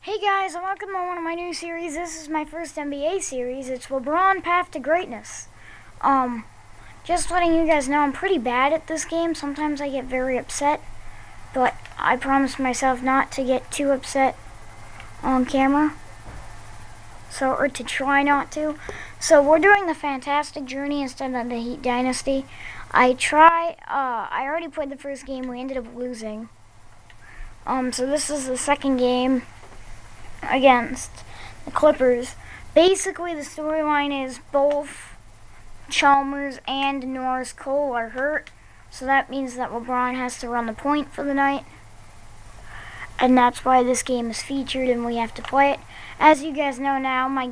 Hey guys, and welcome to one of my new series. This is my first NBA series. It's LeBron Path to Greatness. Just letting you guys know I'm pretty bad at this game. Sometimes I get very upset, but I promised myself not to get too upset on camera. Or to try not to. So we're doing the Fantastic Journey instead of the Heat Dynasty. I already played the first game. We ended up losing. So this is the second game against the Clippers. Basically, the storyline is both Chalmers and Norris Cole are hurt, so that means that LeBron has to run the point for the night, and that's why this game is featured and we have to play it. As you guys know now, my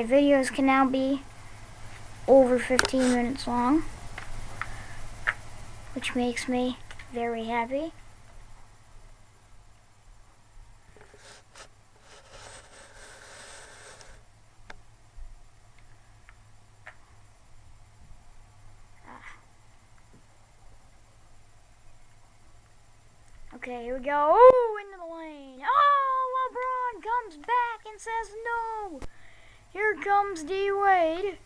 videos can now be over 15 minutes long, which makes me very happy. Okay, here we go. Oh, into the lane. Oh, LeBron comes back and says no. Here comes D-Wade.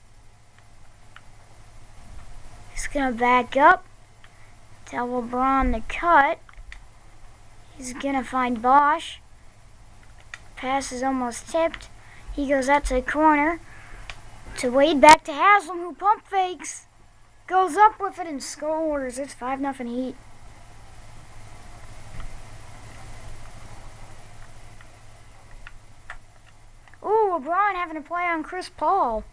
He's going to back up. Tell LeBron to cut. He's going to find Bosch. Pass is almost tipped. He goes out to the corner. To Wade, back to Haslam, who pump fakes. Goes up with it and scores. It's 5-0 Heat. LeBron having a play on Chris Paul.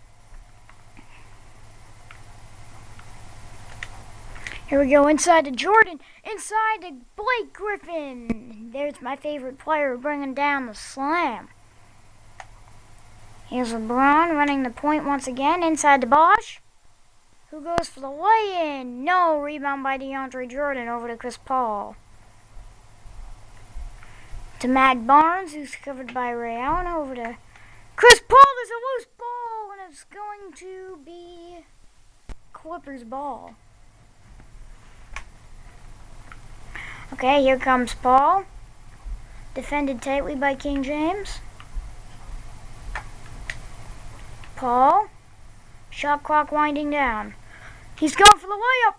Here we go, inside to Jordan, inside to Blake Griffin. There's my favorite player bringing down the slam. Here's LeBron running the point once again, inside to Bosch, who goes for the lay-in. No, rebound by DeAndre Jordan over to Chris Paul. To Matt Barnes, who's covered by Ray Allen, over to Chris Paul. There's a loose ball, and it's going to be Clippers ball. Okay, here comes Paul. Defended tightly by King James. Paul. Shot clock winding down. He's going for the layup.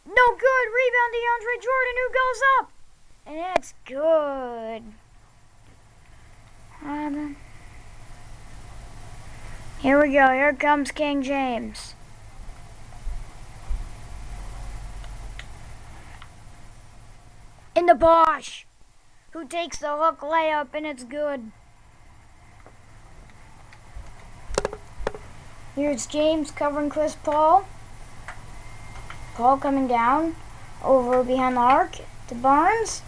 No good. Rebound DeAndre Jordan, who goes up. And it's good. Here we go. Here comes King James. Into Bosch, who takes the hook layup, and it's good. Here's James covering Chris Paul. Paul coming down over behind the arc to Barnes.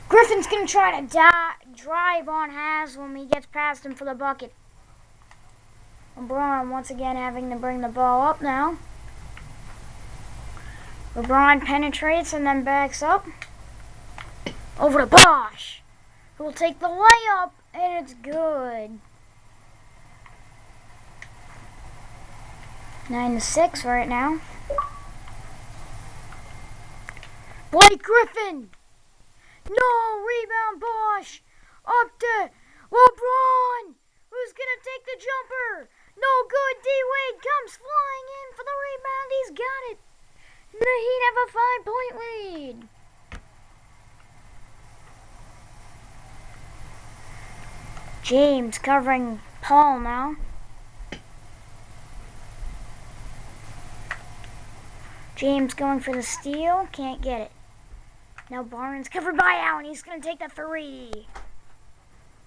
Griffin's going to try to drive on Haslam. He gets past him for the bucket. LeBron once again having to bring the ball up now. LeBron penetrates and then backs up. Over to Bosch, who will take the layup, and it's good. 9-6 right now. Blake Griffin. No, rebound Bosch. Up to LeBron, who's going to take the jumper. No good. D-Wade comes flying in for the rebound. He's got it. The Heat have a 5-point lead. James covering Paul now. James going for the steal. Can't get it. Now Barnes covered by Allen. He's going to take the three.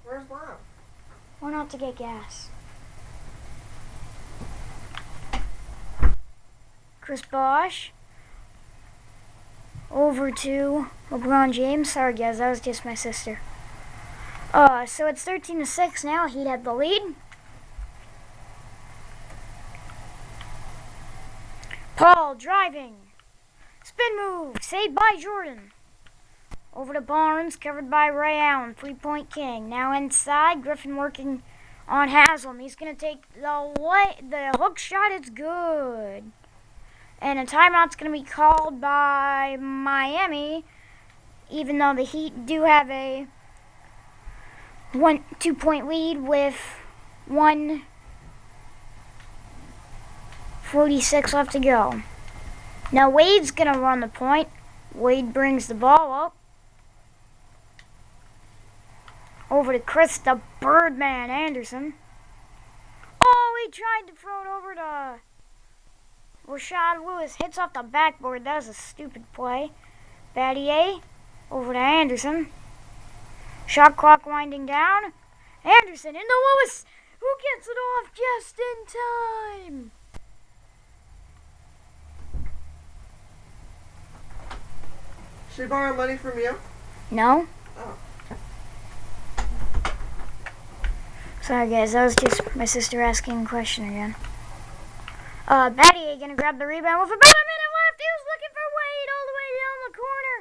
Where's Brown? Went out to get gas. Chris Bosch. Over to LeBron James. Sorry guys, that was just my sister. So it's 13-6 now. He'd have the lead. Paul driving. Spin move. Saved by Jordan. Over to Barnes, covered by Ray Allen. 3-point king. Now inside, Griffin working on Haslam. He's going to take the hook shot. It's good. And a timeout's going to be called by Miami, even though the Heat do have a 2-point lead with 1:46 left to go. Now Wade's gonna run the point. Wade brings the ball up. Over to Chris the Birdman Anderson. Oh, he tried to throw it over to Rashad Lewis. Hits off the backboard. That was a stupid play. Battier over to Anderson. Shot clock winding down. Anderson into Lewis, who gets it off just in time. She borrowed money from you? No. Oh. Sorry guys, that was just my sister asking a question again. Battier gonna grab the rebound with about a minute left. He was looking for Wade all the way down the corner,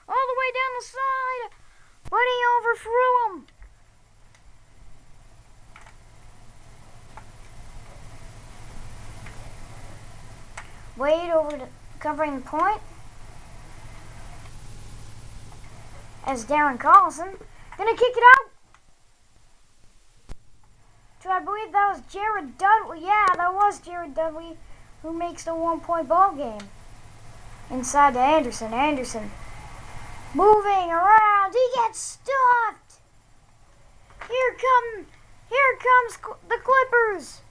all the way down the side, but he overthrew him. Wade over to covering the point. As Darren Collison gonna kick it out. So I believe that was Jared Dudley. Yeah, that was Jared Dudley who makes the 1-point ball game. Inside to Anderson. Anderson moving around. He gets stuffed. Here comes the Clippers.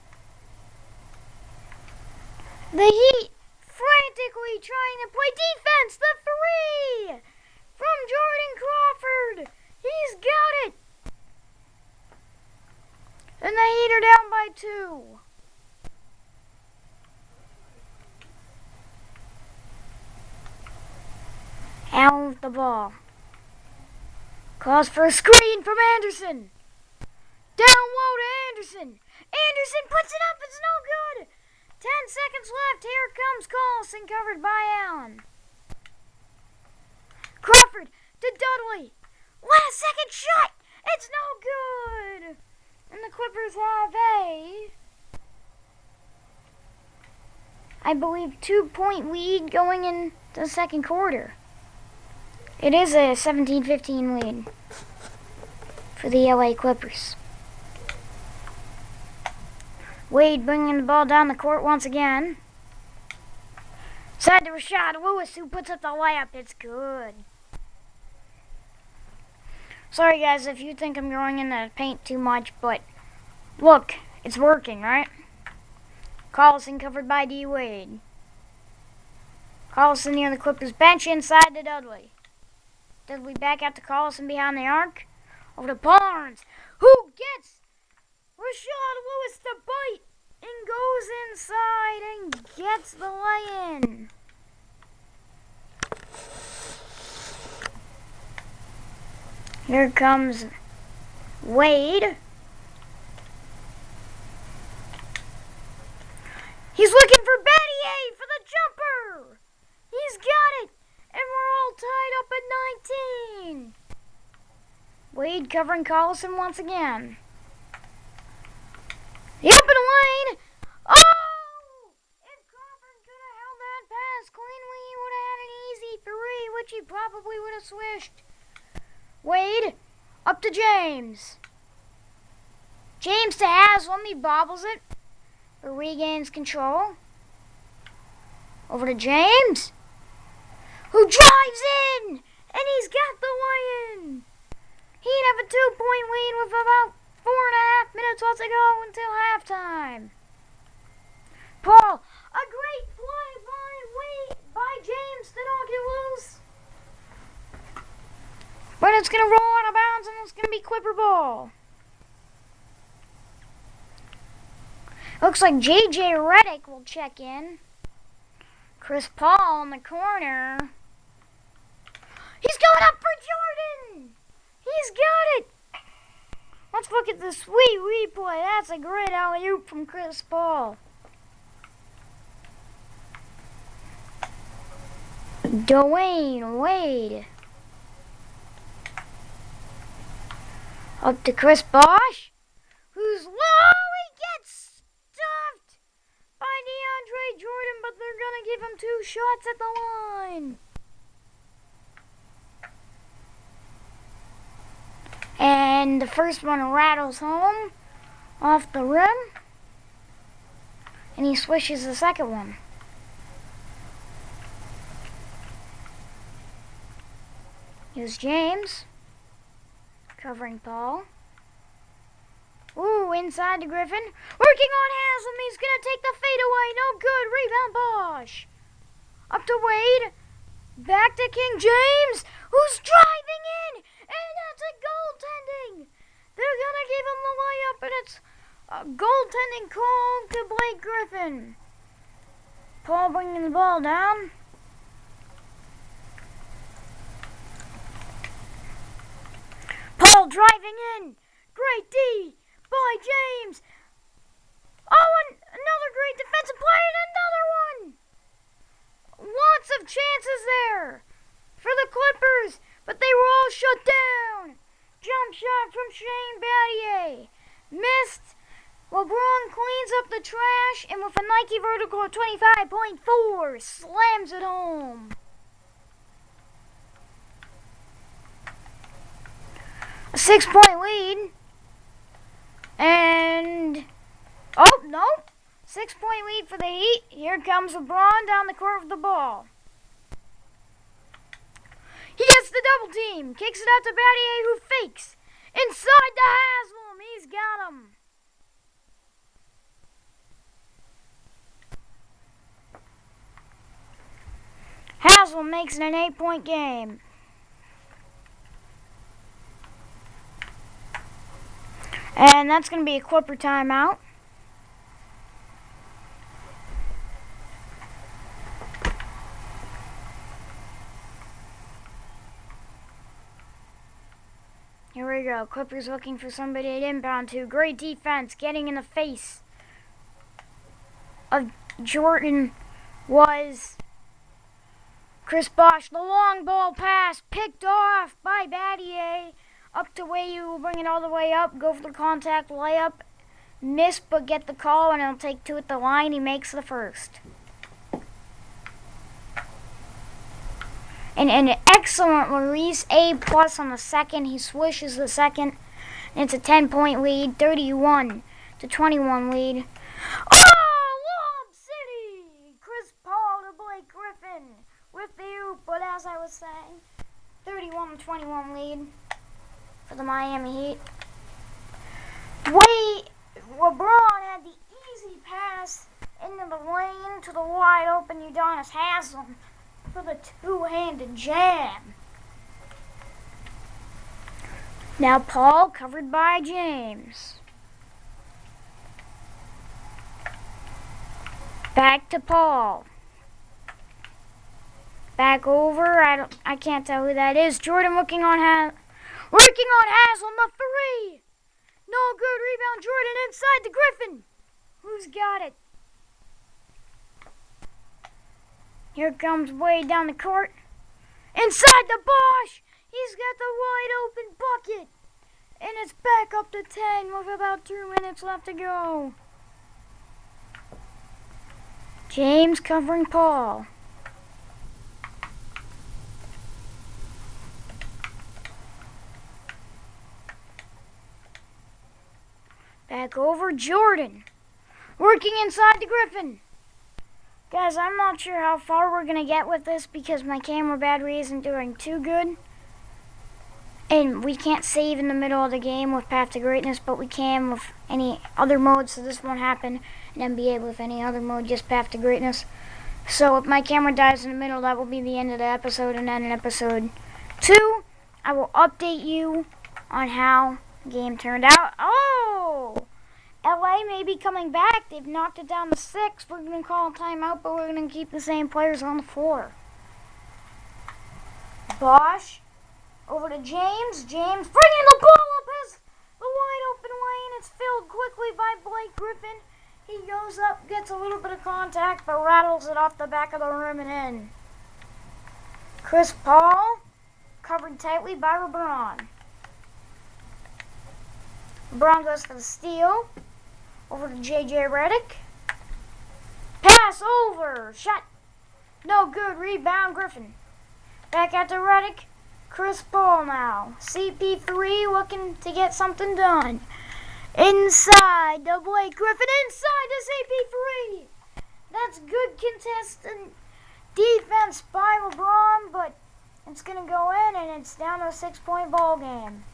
The Heat frantically trying to play defense. The three from Jordan Crawford. He's got it. And the Heat are down by 2. Allen with the ball. Calls for a screen from Anderson. Down low to Anderson. Anderson puts it up. It's no good. 10 seconds left. Here comes Collison, covered by Allen. Crawford to Dudley. Last second shot. It's no good. And the Clippers have I believe, 2-point lead going in the second quarter. It is a 17-15 lead for the LA Clippers. Wade bringing the ball down the court once again. Side to Rashad Lewis, who puts up the layup. It's good. Sorry guys if you think I'm going in the paint too much, but look, it's working, right? Collison covered by D. Wade. Collison near the Clippers bench, inside to Dudley. Dudley back out to Collison behind the arc. Over to Barnes, who gets Rashad Lewis to bite and goes inside and gets the lay-in. Here comes Wade. He's looking for Battier for the jumper. He's got it. And we're all tied up at 19. Wade covering Collison once again. The open lane. Oh! If Crawford could have held that pass cleanly, he would have had an easy 3, which he probably would have swished. Wade, up to James. James to Haslam, he bobbles it, but regains control. Over to James, who drives in, and he's got the lay-in. He'd have a 2-point lead with about 4.5 minutes left to go until halftime. Paul, a great play by James to knock it loose. But it's going to roll out of bounds, and it's going to be Clipper ball. Looks like J.J. Redick will check in. Chris Paul in the corner. He's going up for Jordan. He's got it. Let's look at the sweet replay. That's a great alley-oop from Chris Paul. Dwayne Wade. Up to Chris Bosh, who's low. He gets stuffed by DeAndre Jordan, but they're going to give him 2 shots at the line. And And the first one rattles home off the rim. And he swishes the second one. Here's James. Covering Paul. Ooh, inside to Griffin. Working on Haslam. He's going to take the fadeaway. No good. Rebound Bosch. Up to Wade. Back to King James, who's driving in. And that's a goaltending. They're going to give him the layup, and it's a goaltending call to Blake Griffin. Paul bringing the ball down. Paul driving in. Great D by James. Oh, and another great defensive play and another one. Lots of chances there for the Clippers, but they were all shut down. Jump shot from Shane Battier. Missed. LeBron cleans up the trash, and with a Nike vertical of 25.4, slams it home. A 6-point lead. And, oh, no. 6-point lead for the Heat. Here comes LeBron down the court with the ball. He gets the double team. Kicks it out to Battier, who fakes. Inside to Haslam. He's got him. Haslam makes it an 8-point game. And that's going to be a Clipper timeout. Here we go. Clippers looking for somebody to inbound to. Great defense. Getting in the face of Jordan was Chris Bosh. The long ball pass picked off by Battier. Up to Wayu will bring it all the way up. Go for the contact layup. Miss, but get the call, and he'll take two at the line. He makes the first. And an excellent release. A+ on the second. He swishes the second. And it's a 10-point lead. 31-21 lead. Oh, Lob City! Chris Paul to Blake Griffin with the oop. But as I was saying, 31-21 lead for the Miami Heat. LeBron had the easy pass into the lane to the wide open Udonis Haslam for the two-handed jam. Now Paul covered by James. Back to Paul. Back over. I can't tell who that is. Jordan working on Haslam, the three. No good. Rebound Jordan inside to Griffin. Who's got it? Here comes Wade down the court. Inside the Bosch. He's got the wide open bucket. And it's back up to 10 with about 2 minutes left to go. James covering Paul. Back over Jordan. Working inside to Griffin. Guys, I'm not sure how far we're going to get with this because my camera battery isn't doing too good. And we can't save in the middle of the game with Path to Greatness, but we can with any other mode, so this won't happen in NBA with any other mode, just Path to Greatness. So if my camera dies in the middle, that will be the end of the episode, and then in episode 2, I will update you on how the game turned out. Oh! LA may be coming back. They've knocked it down to 6. We're going to call a timeout, but we're going to keep the same players on the floor. Bosch. Over to James. James bringing the ball up as the wide open lane. It's filled quickly by Blake Griffin. He goes up, gets a little bit of contact, but rattles it off the back of the rim and in. Chris Paul covered tightly by LeBron. LeBron goes for the steal. Over to J.J. Redick. Pass over. Shot. No good. Rebound Griffin. Back out to Redick. Chris Paul now. CP3 looking to get something done. Inside to Blake Griffin. Inside to CP3. That's good contested defense by LeBron, but it's going to go in, and it's down to a 6-point ball game.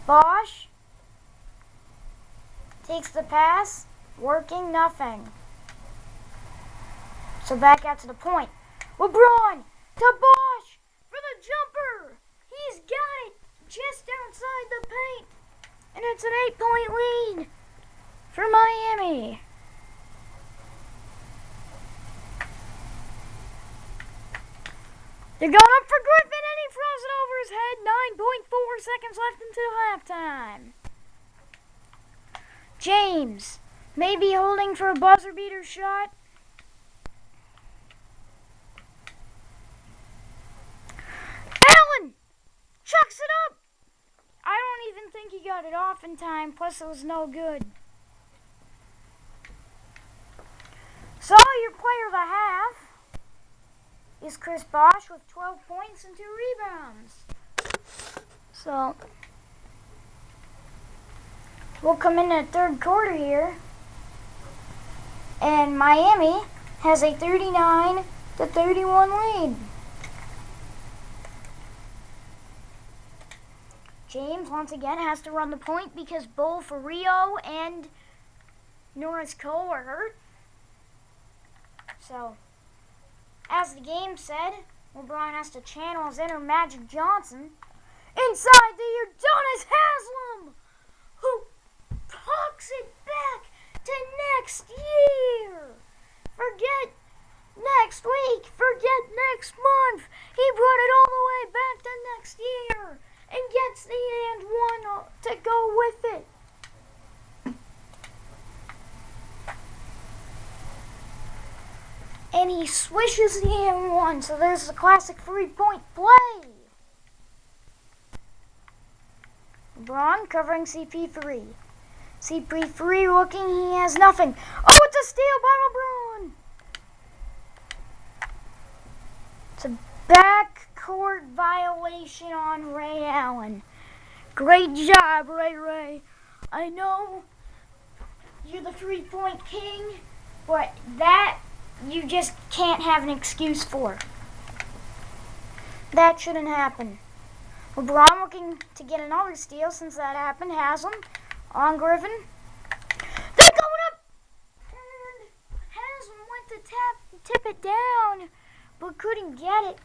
Bosch takes the pass, working nothing. So back out to the point. LeBron to Bosch for the jumper. He's got it just outside the paint. And it's an 8-point lead for Miami. They're going up for Griffin, and he throws it over his head. 9.4 seconds left until halftime. James may be holding for a buzzer beater shot. Allen chucks it up. I don't even think he got it off in time, plus it was no good. So your player of the half is Chris Bosch with 12 points and 2 rebounds. So we'll come in the third quarter here, and Miami has a 39-31 lead. James once again has to run the point because Bull Ferrio and Norris Cole are hurt. So, as the game said, LeBron has to channel his inner Magic Johnson. Inside to Udonis Haslem, who pucks it back to next year. Forget next week, forget next month. He brought it all the way back to next year and gets the and one to go with it. And he swishes the and one, so there's the classic 3-point play. LeBron covering CP3. CP3 looking, he has nothing. Oh, it's a steal by LeBron. It's a backcourt violation on Ray Allen. Great job, Ray. I know you're the 3-point king, but that you just can't have an excuse for. That shouldn't happen. LeBron looking to get another steal since that happened. Haslam on Griffin. They're going up! And Haslam went to tip it down, but couldn't get it.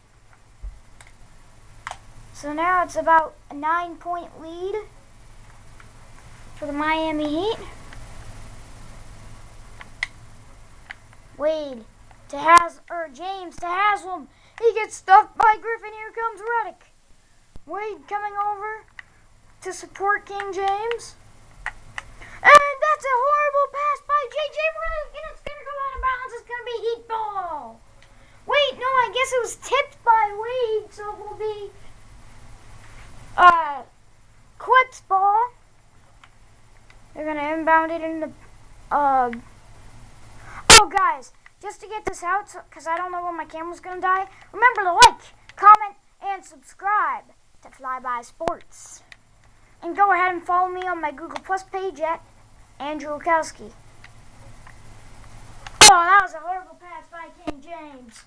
So now it's about a 9-point lead for the Miami Heat. Wade to James to Haslam. He gets stuffed by Griffin. Here comes Redick. Wade coming over to support King James. And that's a horrible pass by J.J. Redick. It's going to go out of bounds. It's going to be Heat ball. Wait, no, I guess it was tipped by Wade, so it will be Clips ball. They're going to inbound it in the... Oh, guys, just to get this out, because I don't know when my camera's going to die, remember to like, comment, and subscribe to Flyby Sports. And go ahead and follow me on my Google Plus page at Andrew Okowski. Oh, that was a horrible pass by King James.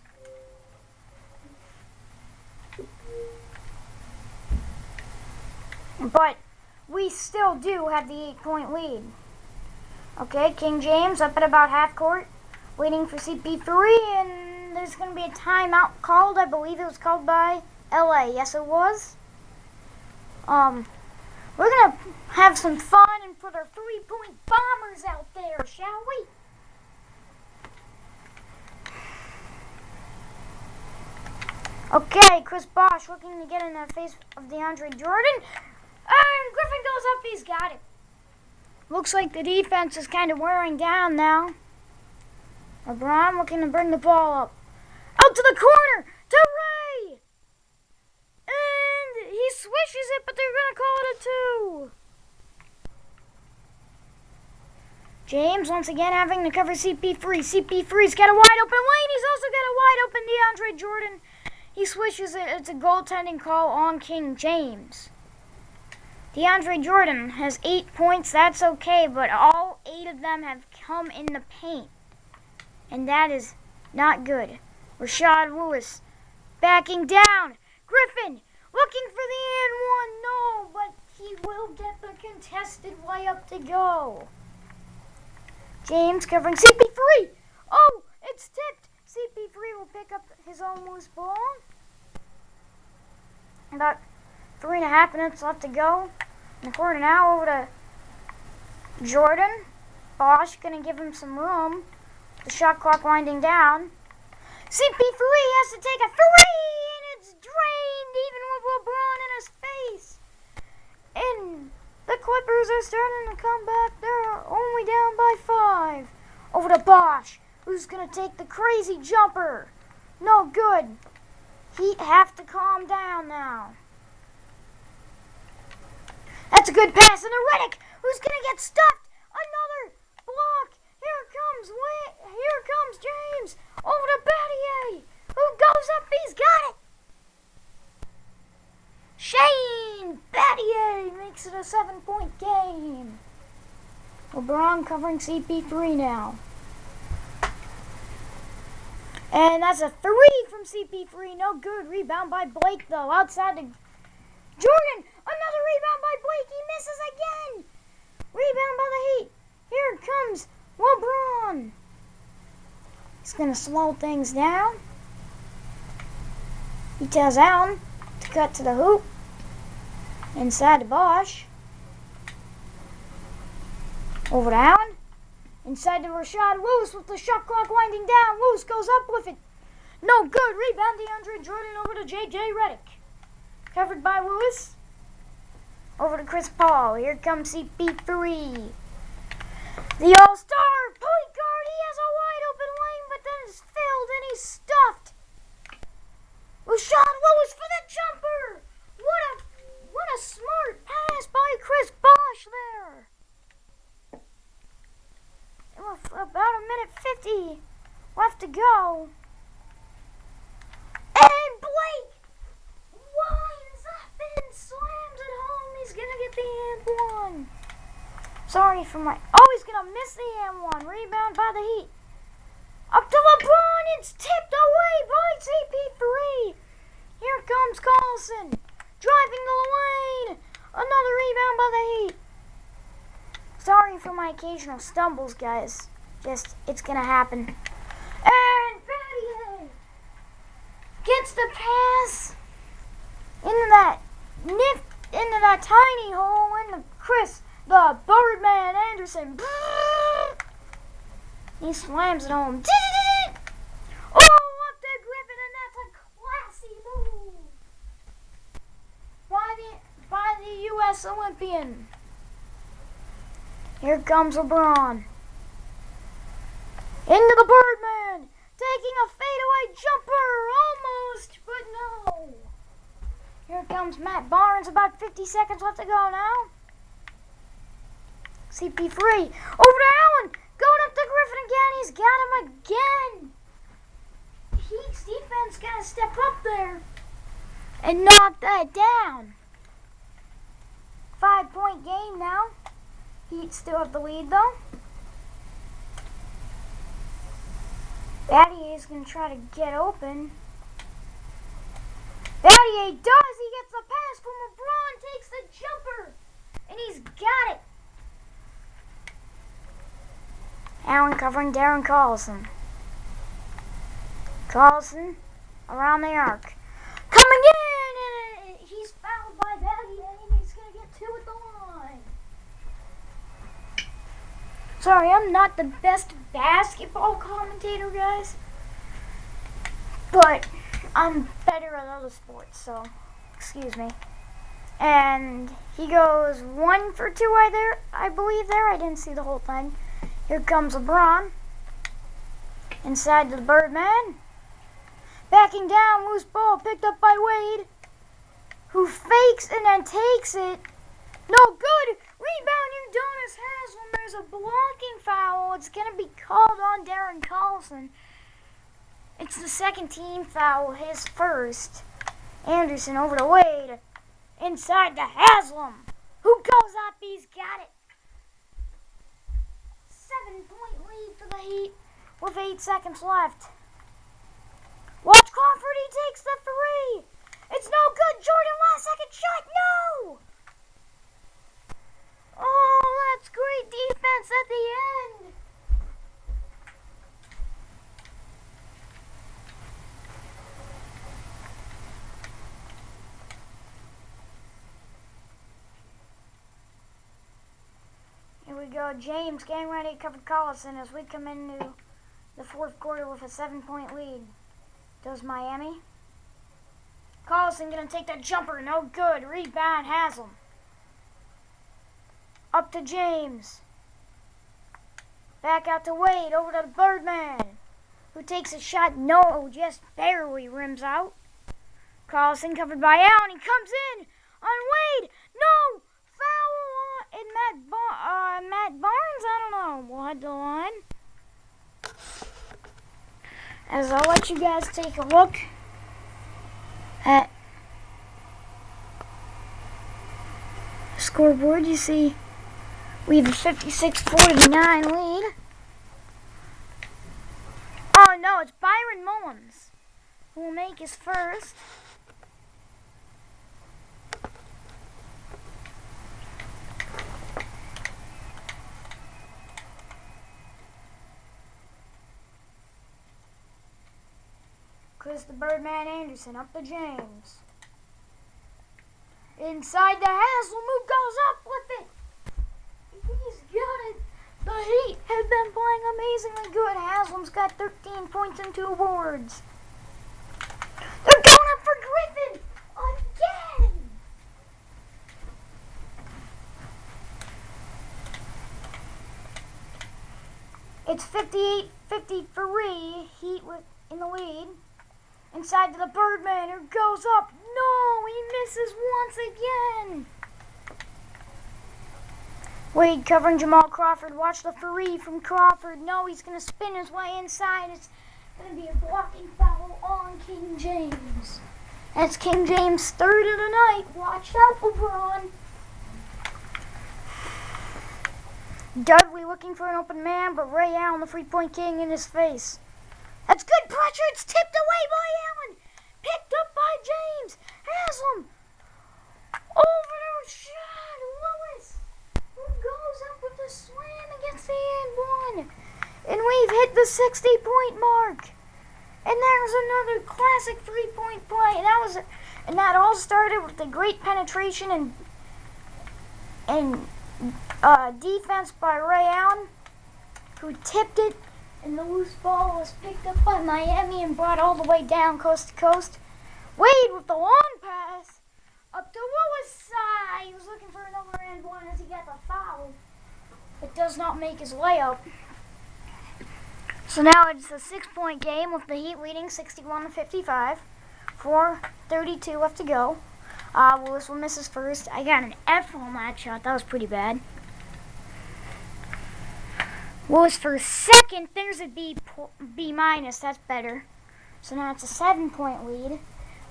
But we still do have the 8-point lead. Okay, King James up at about half court, waiting for CP3, and there's going to be a timeout called. I believe it was called by LA. Yes, it was. We're going to have some fun and put our 3-point bombers out there, shall we? Okay, Chris Bosch looking to get in the face of DeAndre Jordan. And Griffin goes up, he's got it. Looks like the defense is kind of wearing down now. LeBron looking to bring the ball up. Out to the corner, to Ray! And he swishes it, but they're going to call it a 2. James once again having to cover CP3. CP3's got a wide open lane. He's also got a wide open DeAndre Jordan. He swishes it. It's a goaltending call on King James. DeAndre Jordan has 8 points. That's okay, but all 8 of them have come in the paint. And that is not good. Rashad Lewis backing down. Griffin looking for the and one. No, but he will get the contested layup to go. James covering CP3. Oh, it's tipped. CP3 will pick up his own loose ball. About 3.5 minutes left to go. In the corner now, over to Jordan. Bosch gonna give him some room. The shot clock winding down. CP3 has to take a 3, and it's drained, even with LeBron in his face. And the Clippers are starting to come back. They're only down by 5. Over to Bosch, who's gonna take the crazy jumper. No good. Heat have to calm down now. That's a good pass into Redick, who's gonna get stuffed. Another block. Here comes James. Over to Battier, who goes up. He's got it. Shane Battier makes it a 7-point game. LeBron covering CP3 now. And that's a 3 from CP3. No good. Rebound by Blake, though. Outside to Jordan. Another rebound by Blake. He misses again. Rebound by the Heat. Here comes LeBron. He's going to slow things down. He tells Allen to cut to the hoop. Inside to Bosch. Over to Allen. Inside to Rashad Lewis with the shot clock winding down. Lewis goes up with it. No good. Rebound DeAndre Jordan over to J.J. Redick. Covered by Lewis. Over to Chris Paul. Here comes CP3. The All-Star point guard. He has a wide open lane, but then it's filled and he's stuffed. Rashad Lewis for the jumper. What a smart pass by Chris Bosch there. With about 1:50 left to go. And Blake winds up and slams it home. He's going to get the and one. Sorry for my... Oh, he's going to miss the and one. Rebound by the Heat. Up to LeBron. It's tipped away by CP3. Here comes Carlson. Driving the lane. Another rebound by the Heat. Sorry for my occasional stumbles, guys. It's going to happen. And Battier gets the pass into that tiny hole into the Birdman Anderson. He slams it home. Oh, up to Griffin, and that's a classy move by the U.S. Olympian. Here comes LeBron. Into the Birdman. Taking a fadeaway jumper. Almost, but no. Here comes Matt Barnes. About 50 seconds left to go now. CP3. Over to Allen. Going up to Griffin again. He's got him again. Heat's defense got to step up there and knock that down. 5-point game now. Heat still have the lead, though. Battier is going to try to get open. Battier does. He gets the pass from LeBron. Takes the jumper. And he's got it. Allen covering Darren Carlson. Carlson around the arc. Coming in. And he's fouled by Battier. And he's going to get 2 at the line. Sorry, I'm not the best basketball commentator, guys. But I'm better at other sports, so excuse me. And he goes 1 for 2 I believe there. I didn't see the whole thing. Here comes LeBron. Inside to the Birdman. Backing down, loose ball picked up by Wade, who fakes and then takes it. No good. Rebound Udonis has when there's a blocking foul. It's going to be called on Darren Collison. It's the second team foul, his first. Anderson over to Wade. Inside to Haslam. Who goes up? He's got it. 7-point lead for the Heat with 8 seconds left. Watch Crawford, he takes the three. It's no good. Jordan, last second shot. No! Oh, that's great defense at the end. Here we go. James getting ready to cover Collison as we come into the fourth quarter with a 7-point lead. Does Miami? Collison gonna take that jumper. No good. Rebound Haslam. Up to James. Back out to Wade. Over to Birdman, who takes a shot. No, just barely rims out. Collison covered by Allen. He comes in on Wade. No! Foul on Matt Barnes? I don't know. We'll head to the line. As I'll let you guys take a look at the scoreboard, you see we have a 56-49 lead. Oh no, it's Byron Mullins who will make his first. Chris the Birdman Anderson up to James. Inside to Haslam, who goes up with it. He's got it. The Heat have been playing amazingly good. Haslam's got 13 points and 2 boards. They're going up for Griffin again. It's 58-53. Heat in the lead. Inside to the Birdman, who goes up. No, he misses once again. Wade covering Jamal Crawford. Watch the three from Crawford. No, he's going to spin his way inside. It's going to be a blocking foul on King James. That's King James' third of the night. Watch out, LeBron. Dudley looking for an open man, but Ray Allen, the three-point king, in his face. That's good pressure. It's tipped away by Allen. Picked up by James. Haslam. Over the shot. Lewis, who goes up with a slam against the and one. And we've hit the 60-point mark. And there's another classic three-point play. And that all started with the great penetration and defense by Ray Allen, who tipped it. And the loose ball was picked up by Miami and brought all the way down coast to coast. Wade with the long pass up to Lewis' side. He was looking for another and one as he got the foul. It does not make his layup. So now it's a 6-point game with the Heat leading 61-55. 4:32 left to go. Lewis will miss his first. I got an F on that shot. That was pretty bad. Lewis for second. There's a B minus. That's better. So now it's a 7-point lead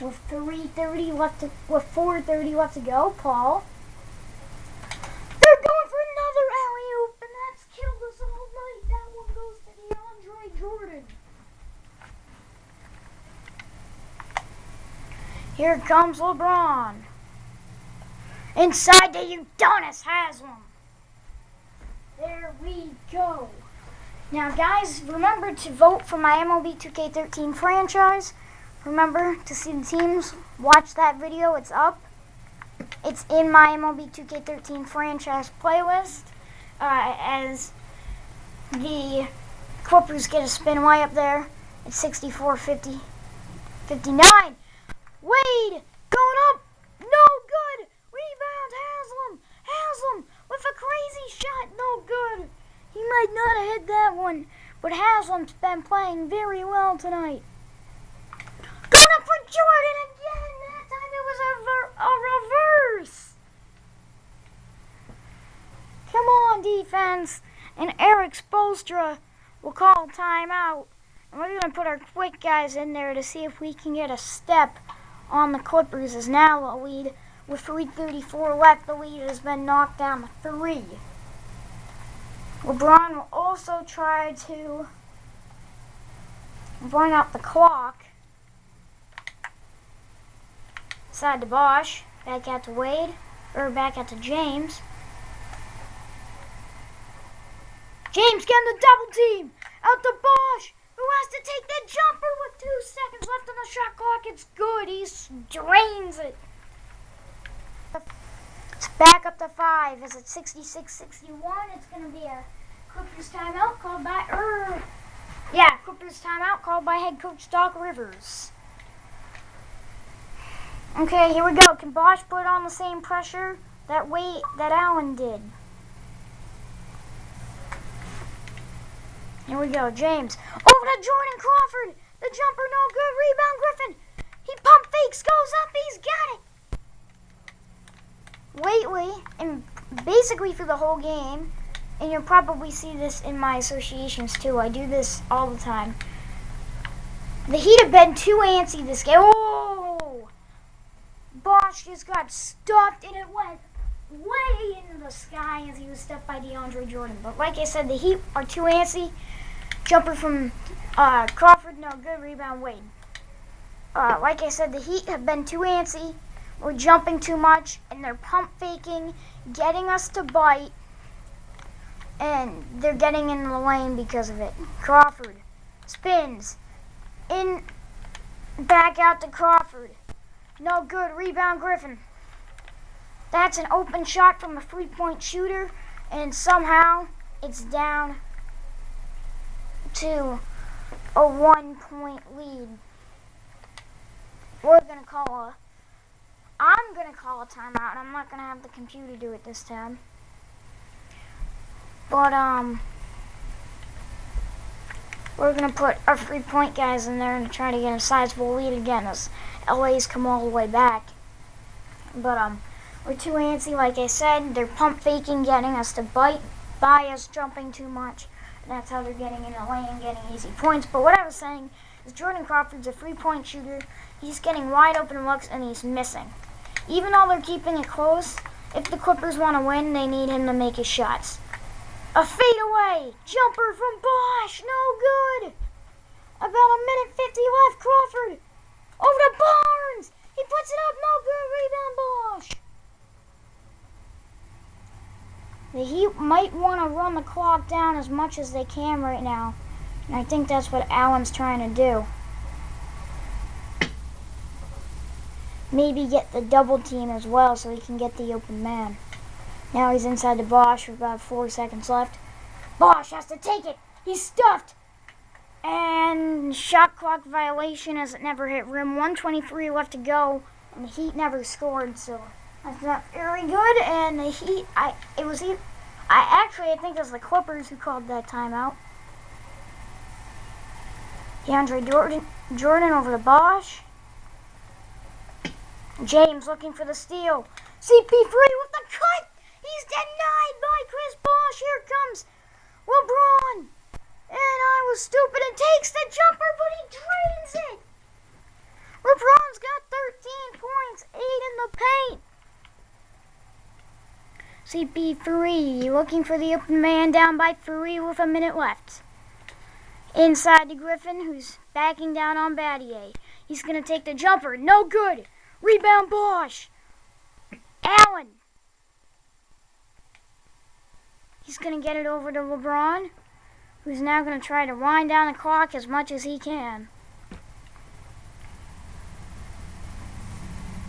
with 4:30 left to go. Paul. They're going for another alley-oop, and that's killed us all night. That one goes to DeAndre Jordan. Here comes LeBron. Inside to Udonis Haslam. There we go. Now, guys, remember to vote for my MLB 2k13 franchise. Remember to see the teams. Watch that video. It's up. It's in my MLB 2k13 franchise playlist. As the Clippers get a spin way up there. It's 64-59. Wade going up. No good. Rebound Haslam. Haslam with a crazy shot. No good. He might not have hit that one. But Haslam's been playing very well tonight. Going up for Jordan again. That time it was a reverse. Come on, defense. And Eric Spoelstra will call timeout And we're going to put our quick guys in there to see if we can get a step on the Clippers. As now a lead with 3:34 left. The lead has been knocked down to 3. LeBron will also try to bring up the clock. Side to Bosch. Back out to Wade. Or back out to James. James getting the double team. Out to Bosch, who has to take the jumper with 2 seconds left on the shot clock. It's good. He drains it. It's back up to 5. Is it 66-61? It's going to be a Clippers timeout called by Clippers timeout called by head coach Doc Rivers. Okay, here we go. Can Bosch put on the same pressure that Allen did? Here we go. James over to Jordan Crawford. The jumper no good. Rebound Griffin. He pump fakes, goes up. He's got it. Lately, and basically for the whole game, and you'll probably see this in my associations too. I do this all the time. The Heat have been too antsy this game. Oh! Bosch just got stuffed and it went way into the sky as he was stuffed by DeAndre Jordan. But like I said, the Heat are too antsy. Jumper from Crawford, no good. Rebound Wade. Like I said, the Heat have been too antsy. We're jumping too much, and they're pump faking, getting us to bite, and they're getting in the lane because of it. Crawford spins in, back out to Crawford. No good. Rebound Griffin. That's an open shot from a 3-point shooter, and somehow it's down to a 1-point lead. I'm going to call a timeout, and I'm not going to have the computer do it this time. But, we're going to put our 3-point guys in there and try to get a sizable lead again as LA's come all the way back. But, we're too antsy, like I said. They're pump faking, getting us to bite by us, jumping too much. And that's how they're getting in the lane and getting easy points. But what I was saying is Jordan Crawford's a 3-point shooter. He's getting wide open looks and he's missing. Even though they're keeping it close, if the Clippers want to win, they need him to make his shots. A fadeaway jumper from Bosch, no good. About a minute 50 left. Crawford over to Barnes. He puts it up, no good. Rebound Bosch. The Heat might want to run the clock down as much as they can right now. And I think that's what Allen's trying to do. Maybe get the double team as well so he can get the open man. Now he's inside the Bosch with about 4 seconds left. Bosch has to take it. He's stuffed. And shot clock violation as it never hit rim. 1:23 left to go. And the Heat never scored, so that's not very good. And the Heat, I think it was the Clippers who called that timeout. DeAndre Jordan over to Bosch. James looking for the steal. CP3 with the cut. He's denied by Chris Bosch. Here comes LeBron. And I was stupid and takes the jumper, but he drains it. LeBron's got 13 points, 8 in the paint. CP3 looking for the open man, down by 3 with a minute left. Inside to Griffin, who's backing down on Battier. He's going to take the jumper. No good. Rebound Bosch. Allen. He's going to get it over to LeBron, who's now going to try to wind down the clock as much as he can.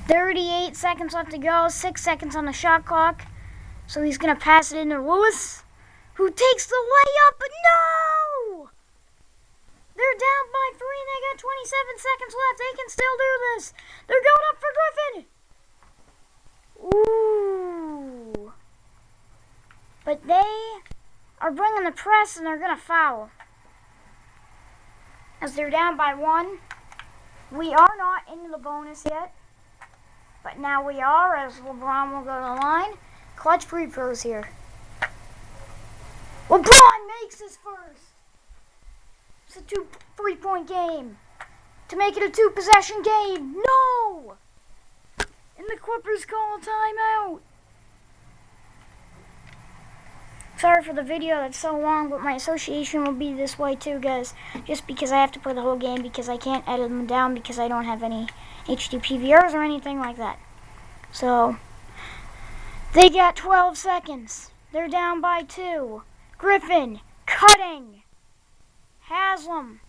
38 seconds left to go, 6 seconds on the shot clock. So he's going to pass it into Lewis, who takes the layup, but no! They're down by 3 and they got 27 seconds left. They can still do this. They're going up for Griffin. Ooh. But they are bringing the press and they're going to foul. As they're down by 1. We are not into the bonus yet. But now we are, as LeBron will go to the line. Clutch free throws here. LeBron makes his first. It's a 3-point game. To make it a 2-possession game. No! And the Clippers call a timeout. Sorry for the video that's so long, but my association will be this way too, guys. Just because I have to play the whole game because I can't edit them down because I don't have any HD PVRs or anything like that. So, they got 12 seconds. They're down by 2. Griffin, cutting. Haslam.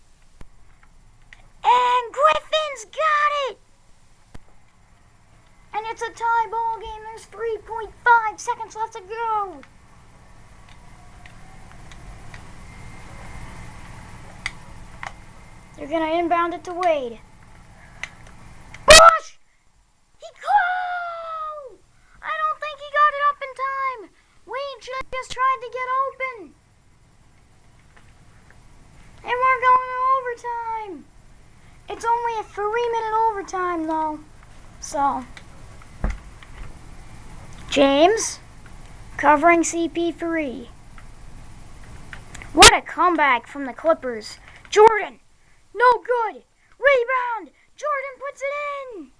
And Griffin's got it! And it's a tie ball game. There's 3.5 seconds left to go. They're going to inbound it to Wade. Bosh! He called! I don't think he got it up in time. Wade just tried to get open. And we're going to overtime. It's only a 3-minute overtime, though. So, James covering CP3. What a comeback from the Clippers. Jordan, no good. Rebound. Jordan puts it in.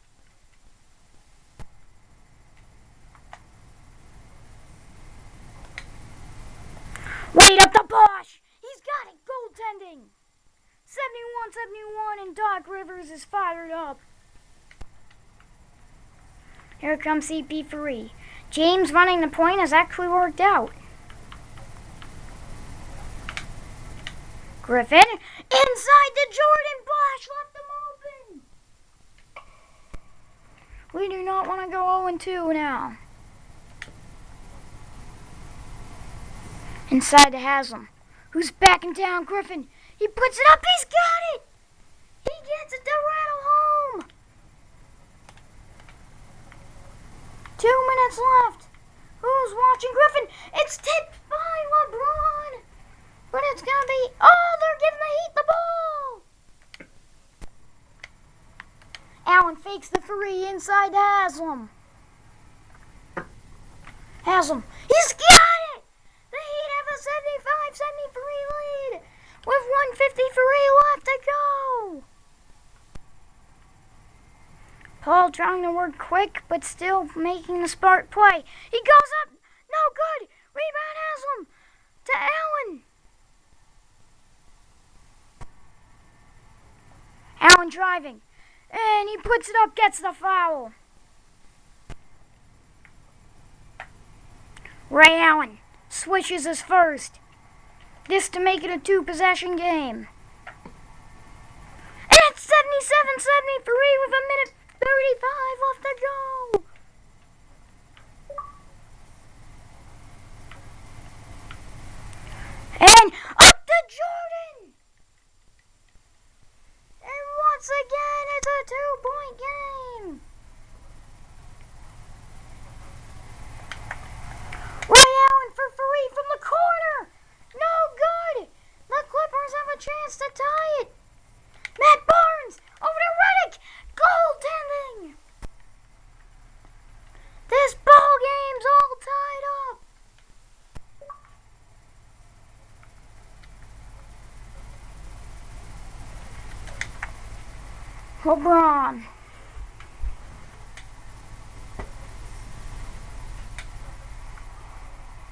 Wait up the Bosh. He's got it. Goaltending. 71-71 and Doc Rivers is fired up. Here comes CP3. James running the point has actually worked out. Griffin inside to Jordan. Bosh left him open. We do not want to go 0-2 now. Inside to Haslam, who's backing down Griffin. He puts it up. He's got it. He gets it to rattle home. 2 minutes left. Who's watching Griffin? It's tipped by LeBron. But it's going to be... Oh, they're giving the Heat the ball. Allen fakes the 3 inside to Haslam. Haslam. He's got it. The Heat have a 75-73 lead. With 1:53 left to go. Paul trying to work quick, but still making the smart play. He goes up. No good. Rebound Haslam to Allen. Allen driving. And he puts it up, gets the foul. Ray Allen switches his first. This to make it a 2-possession game. And it's 77-73 with a minute 35 left to go. And up to Jordan. And once again, it's a 2-point game. Ray Allen for 3 from the corner. No good! The Clippers have a chance to tie it. Matt Barnes over to Redick. Goaltending. This ball game's all tied up. LeBron.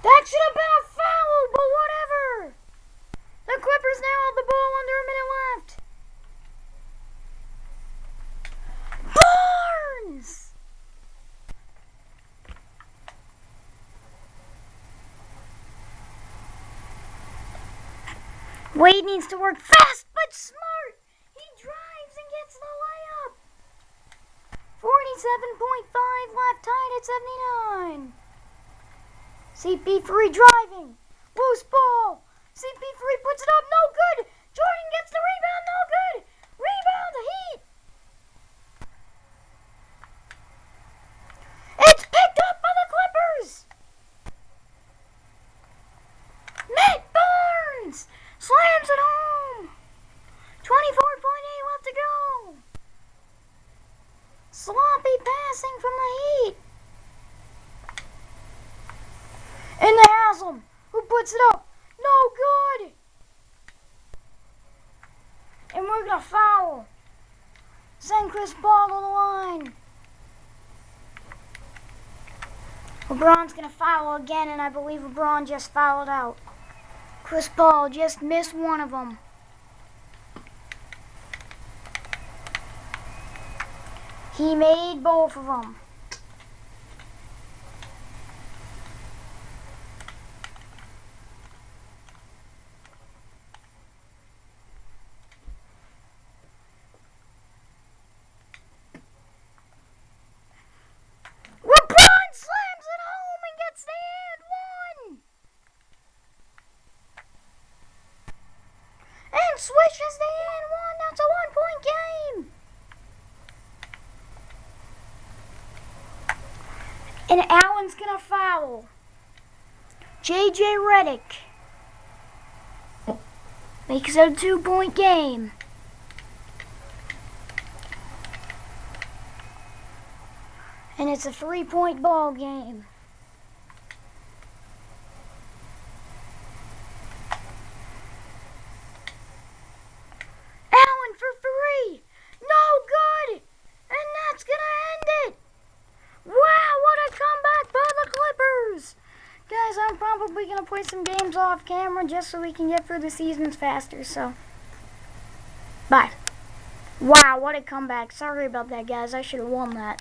That should have been a foul, but whatever. The Clippers now have the ball under a minute left. Barnes! Wade needs to work fast but smart. He drives and gets the layup. 47.5 left, tied at 79. CP3 driving. Loose ball. CP3 puts it up. No good. Jordan gets the rebound. No good. Rebound. The Heat. It's picked up by the Clippers. Matt Barnes slams it home. 24.8 left to go. Sloppy passing from the Heat. And the Haslam, who puts it up. No good. gonna foul. Send Chris Paul to the line. LeBron's gonna foul again, and I believe LeBron just fouled out. Chris Paul just missed one of them. He made both of them. LeBron slams it home and gets the and one. And swishes the and one. That's a 1-point game. And Allen's gonna foul. JJ Redick makes it a 2-point game. And it's a 3-point ball game. Allen for 3. No good. And that's gonna end it. Wow, what a comeback by the Clippers! Guys, I'm probably going to play some games off camera just so we can get through the seasons faster, so. Bye. Wow, what a comeback. Sorry about that, guys. I should have won that.